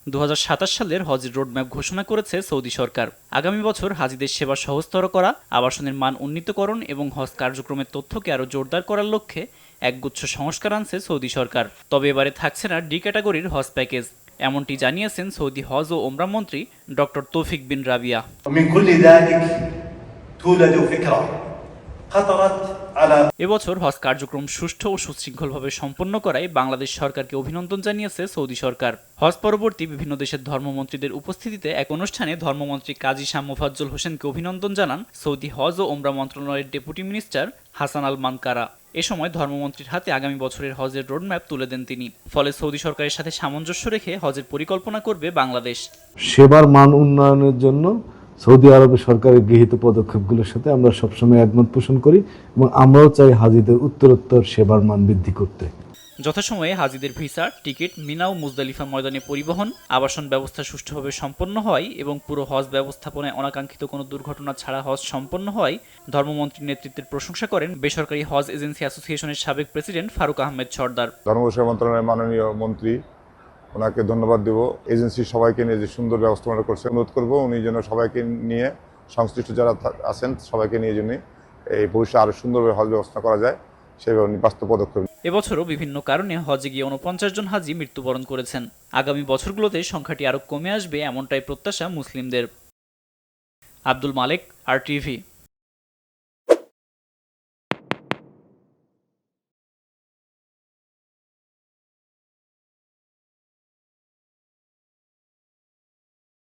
2027 সালের হজের রোডম্যাপ ঘোষণা করেছে সৌদি সরকার। আগামী বছর হাজিদের সেবা সহজতর করা, আবাসনের মান উন্নীতকরণ এবং হজ কার্যক্রমের তথ্যকে আরও জোরদার করার লক্ষ্যে একগুচ্ছ সংস্কার আনছে সৌদি সরকার। তবে এবারে থাকছে না ডি ক্যাটাগরির হজ প্যাকেজ, এমনটি জানিয়েছেন সৌদি হজ ও ওমরা মন্ত্রী ডক্টর তৌফিক বিন রাবিয়া। এবছর হজ কার্যক্রম সুষ্ঠু ও সুশৃঙ্খলভাবে সম্পন্ন করায় বাংলাদেশ সরকারকে অভিনন্দন জানিয়েছে সৌদি সরকার। হজ পরবর্তী বিভিন্ন দেশের ধর্মমন্ত্রীদের উপস্থিতিতে এক অনুষ্ঠানে ধর্মমন্ত্রী কাজী শাহ মোফাজ্জল হোসেনকে অভিনন্দন জানান সৌদি হজ ও ওমরা মন্ত্রণালয়ের ডেপুটি মিনিস্টার হাসান আল মানকারা। এ সময় ধর্মমন্ত্রীর হাতে আগামী বছরের হজের রোডম্যাপ তুলে দেন তিনি। ফলে সৌদি সরকারের সাথে সামঞ্জস্য রেখে হজের পরিকল্পনা করবে বাংলাদেশ। সেবার মান উন্নয়নের জন্য সৌদি আরবের সরকারের গৃহীত পদক্ষেপগুলোর সাথে আমরা সবসময় একমত পোষণ করি এবং আমরাও চাই হাজিদের উত্তরোত্তর সেবার মান বৃদ্ধি করতে। যথাসময়ে হাজিদের ভিসা, টিকিট, মিনা ও মুজদালিফা ময়দানে পরিবহন, আবাসন ব্যবস্থা সুষ্ঠুভাবে সম্পন্ন হয় এবং পুরো হজ ব্যবস্থাপনায় অনাকাঙ্ক্ষিত কোনো দুর্ঘটনা ছাড়া হজ সম্পন্ন হয় ধর্মমন্ত্রীর নেতৃত্বের প্রশংসা করেন বেসরকারি হজ এজেন্সি অ্যাসোসিয়েশনের সাবেক প্রেসিডেন্ট ফারুক আহমেদ সর্দার। ধর্মসেবা মন্ত্রণালয়ের মাননীয় মন্ত্রী, ওনাকে ধন্যবাদ দেব। এজেন্সি সবাইকে নিয়ে যে সুন্দর ব্যবস্থাপনা করছে, অনুরোধ করবো উনি যেন সবাইকে নিয়ে, সংশ্লিষ্ট যারা আছেন সবাইকে নিয়ে জন্য এই ভবিষ্যতে আরো সুন্দরভাবে হজ ব্যবস্থা করা যায় সেভাবে উনি বাস্তব পদক্ষেপ। এবছরও বিভিন্ন কারণে হজে গিয়ে 49 জন হাজি মৃত্যুবরণ করেছেন। আগামী বছরগুলোতে সংখ্যাটি আরও কমে আসবে এমনটাই প্রত্যাশা মুসলিমদের। আব্দুল মালেক, RTV।